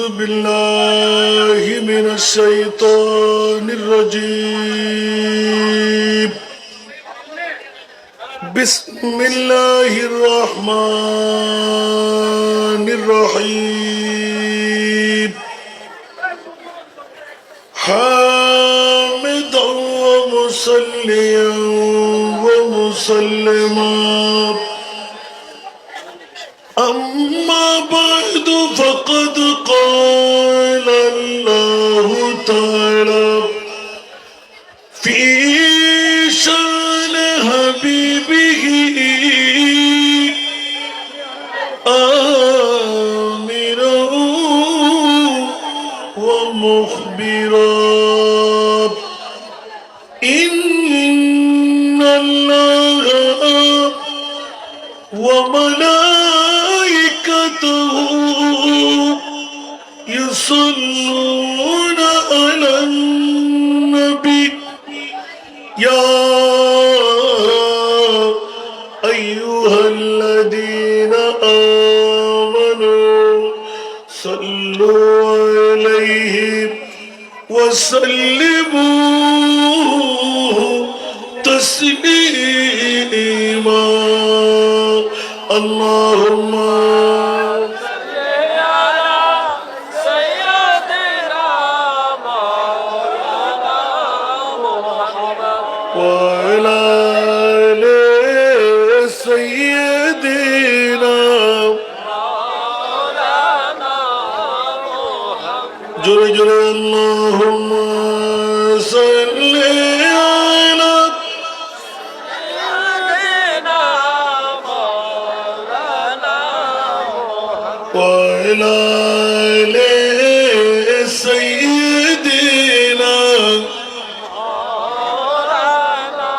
بالله من الشيطان الرجيم بسم الله الرحمن الرحيم حامدا ومصليا ومسلما أما بعد فقد قال الله تعالى في شأن حبيبه آمرا ومخبرا إن الله وملائكته يصلون على النبي يا أيها الذين آمنوا صلوا عليه وسلموا تسليما اللهم صل على سيدنا مولانا محمد وعلى آل سيدنا مولانا محمد جل جل اللهم صل على سيدنا مولانا محمد وعلى آل سيدنا مولانا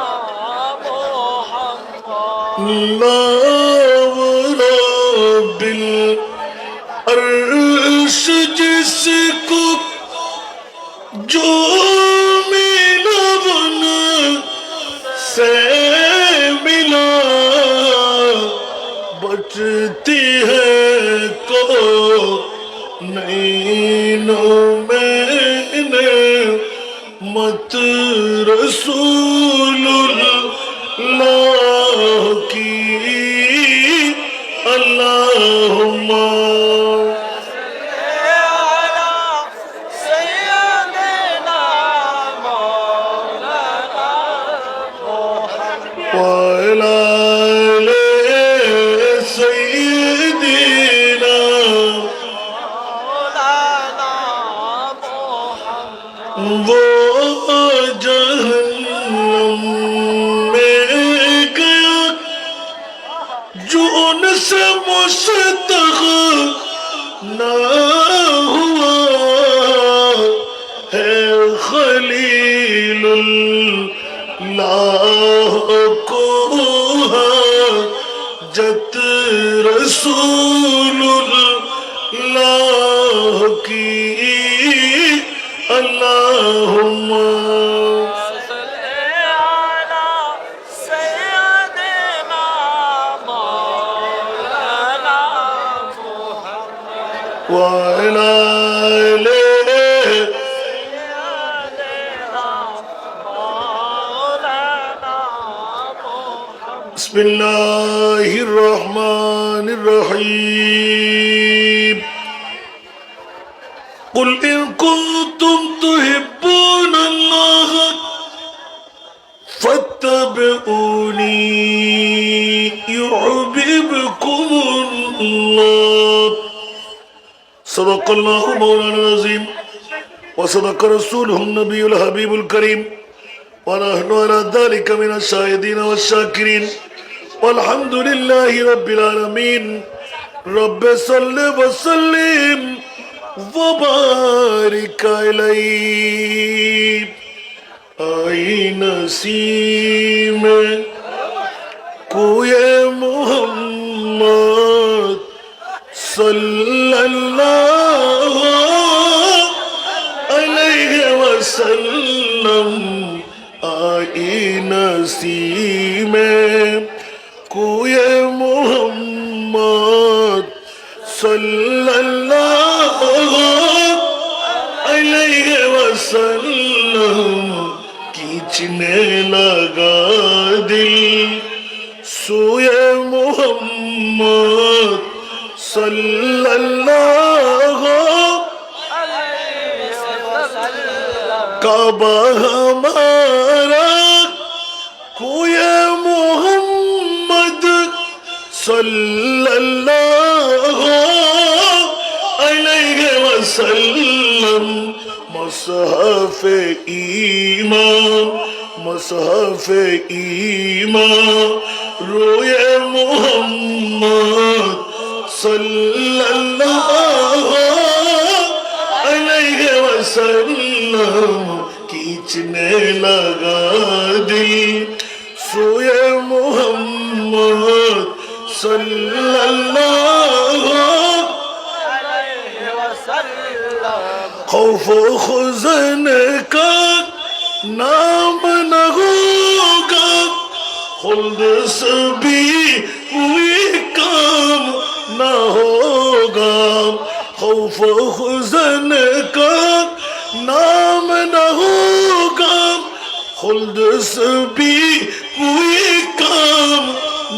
محمد الله رب العرش जिसको जो मिला बना से मिला बचती है को नैनों मैंने मत रसूलुल्लाह की अल्लाहुम्मा على سيدنا مولانا محمد وعلى آل سيدنا مولانا محمد वो जहन्नम में गया जो उनसे मुस्तग़ना हुआ है खलीलुल्लाह को जत रसूलुल्लाह की अल्लाहुम्मा صل على سيدنا مولانا محمد وعلى آل سيدنا مولانا محمد بسم الله الرحمن الرحيم قل إن كنتم تحبون الله فاتبعوني يحببكم الله صدق الله مولانا العظيم وصدق رسوله النبي الحبيب الكريم ونحن على ذلك من الشاهدين والشاكرين والحمد لله رب العالمين رب صل وسلم وبارك عليه آئی نسیم کوئے محمد صلی اللہ علیہ وسلم آئی نسیم کوئے محمد صلی اللہ सल्लल्लाहु अलैहि वसल्लम खींचने लगा दिल सोए मोहम्मद सल्लल्लाहु काबा हमारा कोई मोहम्मद सल्लल्लाहु अलैहि वसल्लम मसहफ ईमान रोए मोहम्मद सल्लल्लाहु अलैहि वसल्लम खींचने लगा दिल सोए मोहम्मद सल्लल्लाहु खौफ खुजन का नाम न होगा खुल्द भी कोई काम न होगा खौफ खुजन का नाम न होगा खुल्द भी कोई काम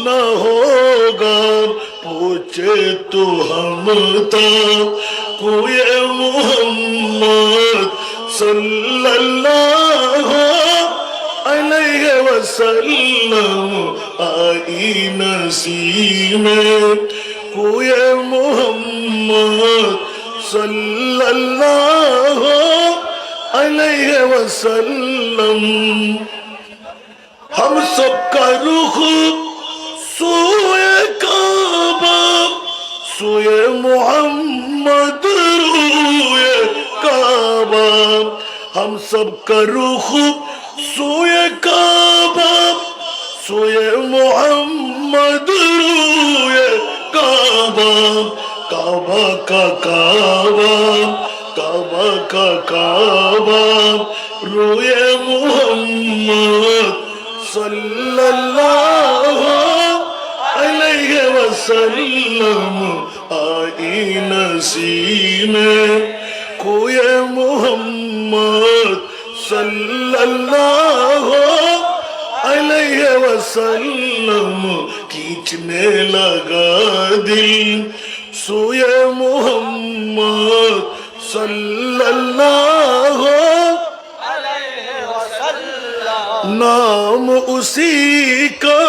न होगा पूछे तो हम था कोई मोहम्मद सल्लल्लाहु अलैहि वसल्लम आई नसीब में कोई मोहम्मद सल्लल्लाहु अलैहि वसल्लम हम सबका रुख सोए काबा सोए मोहम्मद रोए काबा हम सबका रुख सोए काबा सोए मोहम्मद रोए काबा काबा का काबा काबा का काबा रोए मोहम्मद सल्लल्लाहु अलैहि वसल्लम आई नसीब में कोई मोहम्मद सल्लल्लाहु अलैहि वसल्लम खींचने लगा दिल सोए मोहम्मद सल्लल्लाहु नाम उसी का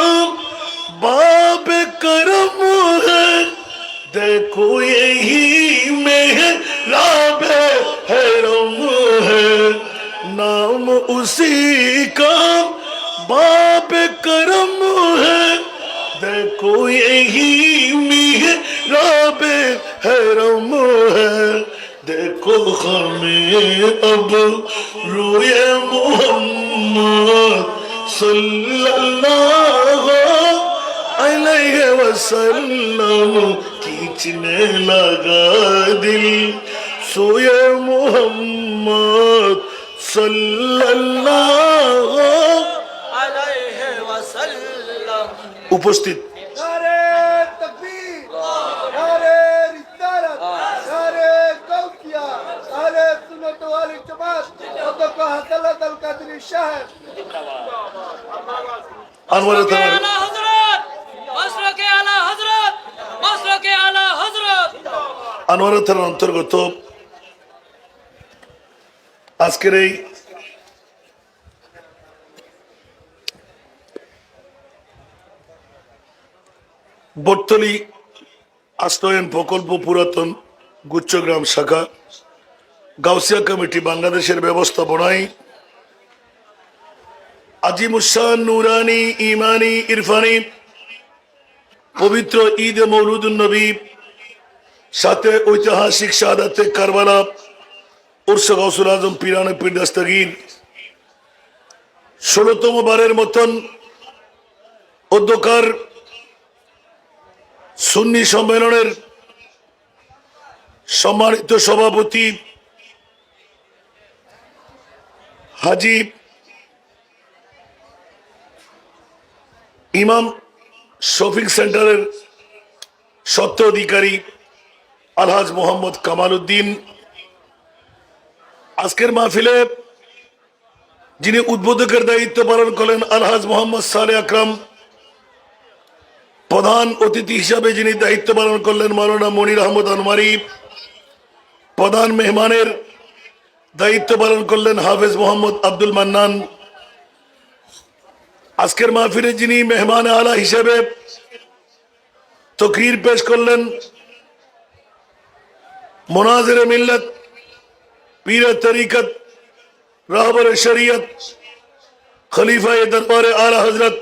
बाब करम है देखो यही मेहराब हरम है नाम उसी का बाब करम है देखो यही मेहराब हरम है देखो हमें अब रोए मोहम्मद सल्लल्लाहु अलैहि वसल्लम खींचने लगा दिल सोए मोहम्मद सल्लल्लाहु अलैहि वसल्लम उपस्थित আনোয়ারা থানার অন্তর্গত আজকের এই বটতলী আশ্রয়ন প্রকল্প পুরাতন গুচ্ছগ্রাম শাখা গাউসিয়া কমিটি বাংলাদেশের ব্যবস্থাপনায় আজিমুসান নুরানি ইমানি ইরফানি পবিত্র ঈদ মৌলুদুন নবী সাথে ঐতিহাসিক শাহাদাতে কারবালা উর্স গাউসুল আজম পীরানে পীর দস্তগীর 16তম বারের মতন অধ্যকার সুন্নি সম্মেলনের সম্মানিত সভাপতি হাজী ইমাম শফিক সেন্টারের সত্ত্ব অধিকারী আলহাজ মোহাম্মদ কামাল উদ্দিন। আজকের মাহফিলে যিনি উদ্বোধকের দায়িত্ব পালন করলেন আলহাজ মোহাম্মদ সালেহ আকরাম, প্রধান অতিথি হিসাবে যিনি দায়িত্ব পালন করলেন মাওলানা মনির আহমদ আনোয়ারি, প্রধান মেহমানের দায়িত্ব পালন করলেন হাফেজ মোহাম্মদ আব্দুল মান্নান। আজকের মাহফিলে যিনি মেহমান আলা হিসেবে তকরির পেশ করলেন মুনাজির মিল্লাত, পীর তরিকত, রাহবর শরিয়ত, খলিফায়ে দরবারে আলা হযরত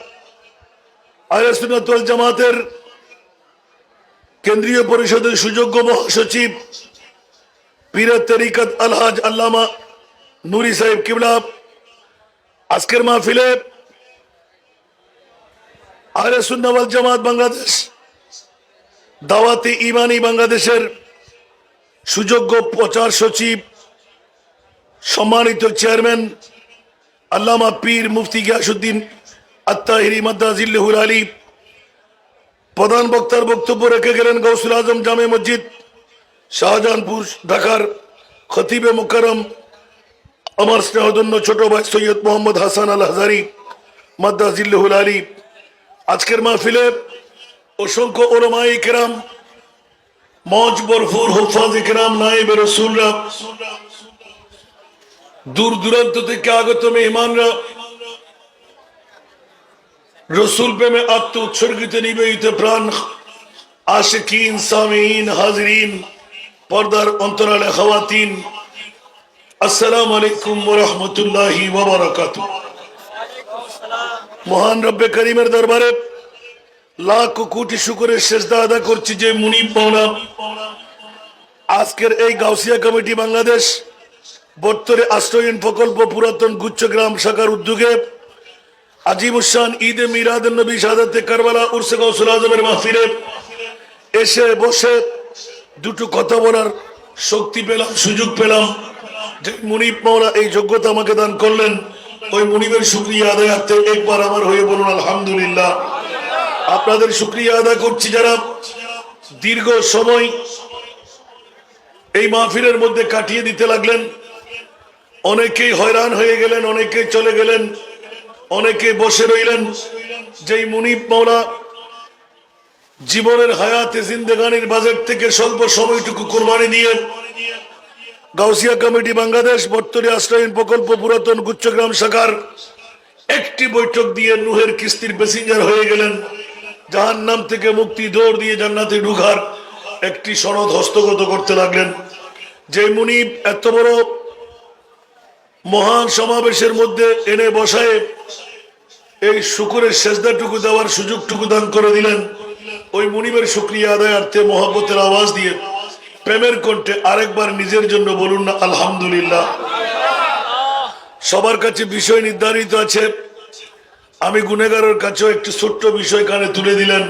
আহলে সুন্নাত ওয়াল জামাতের কেন্দ্রীয় পরিষদের সুযোগ্য মহাসচিব পীর তরিকত আলহাজ আল্লামা নুরি সাহেব কিবলা। আজকের মাহফিলে আহলে সুন্নাত ওয়াল জামাত বাংলাদেশ, দাওয়াতে ইমানি বাংলাদেশের সুযোগ্য প্রচার সচিব, সম্মানিত চেয়ারম্যান আল্লামা পীর মুফতি গিয়াসউদ্দিন আত-তাহিরি মাদ্দাজিল্লাহুল আলী, প্রধান বক্তার বক্তব্য রেখে গেলেন গৌসুল আজম জামে মসজিদ শাহজাহানপুর ঢাকার খতিবে মুকাররম আমার স্নেহধন্য ছোট ভাই সৈয়দ মোহাম্মদ হাসান আল হাজারি মাদ্দাজিল্লাহুল আলী। আজকের মাহফিলে অসংখ্য উলামায়ে কেরাম, মঞ্চ বরফুর হুফাজ কেরাম, নায়েবে রাসূলরা, দূর দূরান্ত থেকে আগত মেহমানরা, রসুল প্রেমে আত্ম উৎসর্গিত নিবেদিত প্রাণ আশিকিন, সামিঈন, হাজিরিন, পর্দার অন্তরালে খাওয়াতিন, আসসালামু আলাইকুম ওয়া রাহমাতুল্লাহি ওয়া বারাকাতুহু। মহান রব্বে করিমের দরবারে লাখ কোটি শুকরের সেজদা আদা করছি যে মুনিব মাওলা আজকের এই গাউসিয়া কমিটি বাংলাদেশ বর্তরে আশ্রয়ন প্রকল্প পুরাতন গুচ্ছগ্রাম শাখার উদ্যোগে আজিমুশান ঈদে মিলাদুন নবী শাহাদাতে কারবালা উরসে গৌসুল আজমের মাহফিলে এসে বসে দুটো কথা বলার শক্তি পেলাম, সুযোগ পেলাম। যে মুনিব মাওলা এই যোগ্যতা আমাকে দান করলেন, ওই মুনিবের শুকরিয়া আদায়ার্থে একবার আমার হয়ে বলুন আলহামদুলিল্লাহ। আপনাদের শুকরিয়া আদায় করছি যারা দীর্ঘ সময় এই মাহফিলের মধ্যে কাটিয়ে দিতে লাগলেন। অনেকেই হয়রান হয়ে গেলেন, অনেকেই চলে গেলেন, অনেকে বসে রইলেন। যেই মুনিব মাওলা জীবনের হায়াতে জিন্দেগানির বাজেট থেকে স্বল্প সময়টুকু কোরবানি দিয়ে গাউসিয়া কমিটি বাংলাদেশ বর্তরে আশ্রয়ন প্রকল্প পুরাতন গুচ্ছগ্রাম শাখার একটি বৈঠক দিয়ে নুহের কিস্তির প্যাসেঞ্জার হয়ে গেলেন। জাহান্নাম থেকে মুক্তি দৌড় দিয়ে জান্নাতে ঢুকার একটি সনদ হস্তগত করতে লাগলেন। যে মুনিব এত বড় মহান সমাবেশের মধ্যে এনে বসায় এই শুকরের সেজদাটুকু দেওয়ার সুযোগটুকু দান করে দিলেন, ওই মুনিবের শুকরিয়া আদায়ার্থে মহব্বতের আওয়াজ দিয়ে প্রেমের কণ্ঠে আরেকবার নিজের জন্য বলুন না আলহামদুলিল্লাহ। সবার কাছে বিষয় নির্ধারিত আছে, আমি গুনেগারের কাছেও একটি ছোট্ট বিষয় কানে তুলে দিলেন।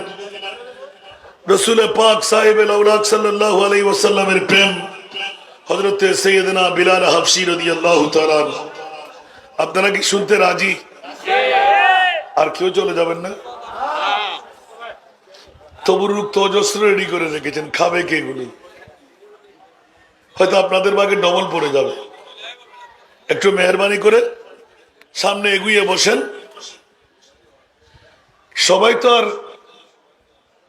রসুল পাক সাহেবে লাউলাক সাল্লাল্লাহু আলাইহি ওয়াসাল্লামের প্রেম, হযরতে সাইয়েদনা বিলাল হাবশী রাদিয়াল্লাহু তাআলা। আপনারা কি শুনতে রাজি? আর কেউ চলে যাবেন না? তবুরুক তো অজস্র রেডি করে রেখেছেন, খাবে কে এগুলি? হয়তো আপনাদের ভাগে ডবল পড়ে যাবে। একটু মেহরবানি করে সামনে এগিয়ে বসেন। সবাই তো আর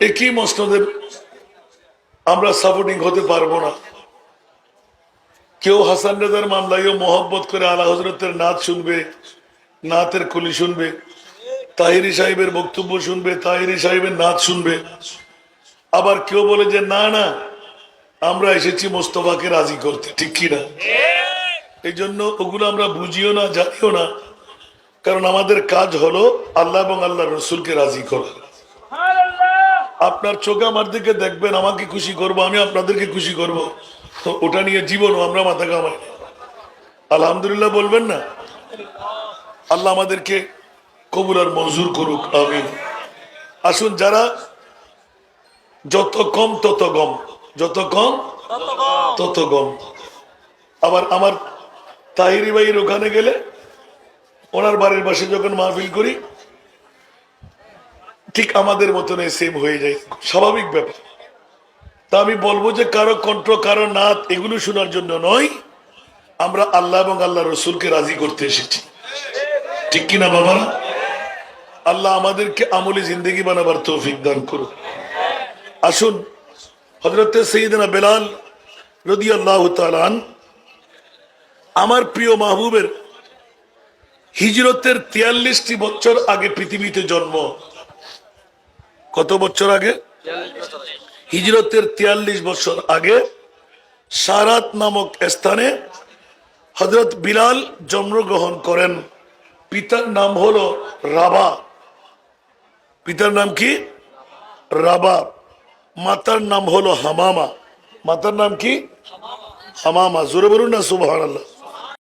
একই মসনদের আমরা সাপোর্টিং হতে পারবো না। কেউ হাসান রেজার মামলায়ও মহব্বত করে আলা হজরতের নাচ শুনবে, নাতের কলি শুনবে, তাহিরি সাহেবের বক্তব্য শুনবে, তাহিরি সাহেবের নাচ শুনবে। আবার কেউ বলে যে না না, আমরা এসেছি মোস্তফাকে রাজি করতে, ঠিক কিনা? এই জন্য ওগুলো আমরা বুঝিও না, জানিও না, কারণ আমাদের কাজ হলো আল্লাহ এবং আল্লাহ রসুলকে রাজি করা। আপনার চোখে আমার দিকে দেখবেন, আমাকে খুশি করবো, আমি আপনাদেরকে খুশি করব, ওটা নিয়ে জীবনও আমরা মাথা কামাই। আলহামদুলিল্লাহ বলবেন না? আল্লাহ আমাদেরকে কবুল আর মঞ্জুর করুক, আমিন। আসুন, যারা যত কম তত গম, যত কম তত গম। আবার আমার তাহিরি ভাইয়ের ওখানে গেলে ওনার বাড়ির পাশে যখন মাহফিল করি, ঠিক আমাদের মতন সেম হয়ে যায়, স্বাভাবিক ব্যাপার। তা আমি বলবো যে কারো কণ্ঠ কারো নাত এগুলো শোনার জন্য নয়, আমরা আল্লাহ এবং আল্লাহ রসুলকে রাজি করতে এসেছি। ঠিক কিনা বাবারা? আল্লাহ আমাদেরকে আমলি জিন্দগি বানাবার তৌফিক দান করুন। আসুন, হযরতে সাইয়েদনা বেলাল রাদিয়াল্লাহু তাআলা আনহু, আমার প্রিয় মাহবুবের হিজরতের 43টি বছর আগে পৃথিবীতে জন্ম। কত বছর আগে? হিজরতের 43 বছর আগে সারাত নামক স্থানে হযরত বিলাল জন্মগ্রহণ করেন। পিতার নাম হলো রাবা। পিতার নাম কি? রাবা। মাতার নাম হলো হামামা। মাতার নাম কি? হামামা। জোরে বলুন না সুবহানাল্লাহ।